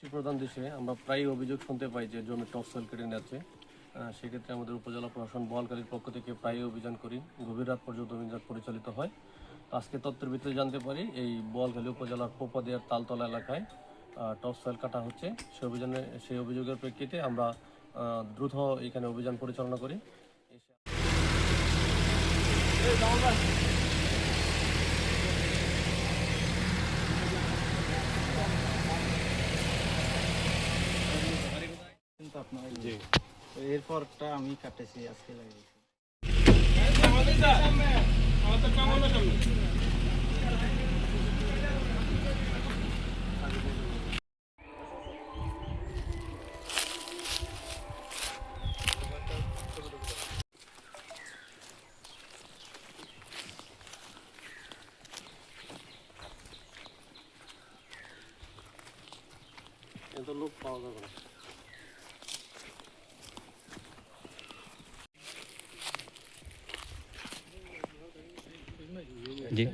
কৃষি প্রধান দেশে আমরা প্রায় অভিযোগ শুনতে পাই যে জমি টপসয়েল কেটে নিচ্ছে। সেক্ষেত্রে আমাদের উপজেলা প্রশাসন বোয়ালখালীর পক্ষ থেকে প্রায় অভিযান করি, গভীর রাত পর্যন্ত অভিযান পরিচালিত হয়। আজকে তথ্যের ভিত্তিতে জানতে পারি এই বোয়ালখালী উপজেলার পোপাদিয়ার তালতলা এলাকায় টপসয়েল কাটা হচ্ছে। সেই অভিযোগের প্রেক্ষিতে আমরা দ্রুত এখানে অভিযান পরিচালনা করি। কিন্তু আপনার এরপরটা আমি কাটেছি আজকে লাগিয়েছি। এত লোক পাওয়া যাবে না। জি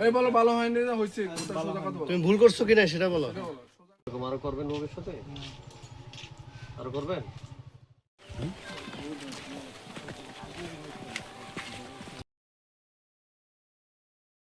এই বলো ভালো হয়নি না হয়েছে? তুমি ভুল করছো কিনা সেটা বলো। এরকম আরো করবেন ভবিষ্যতে? আরো করবেন?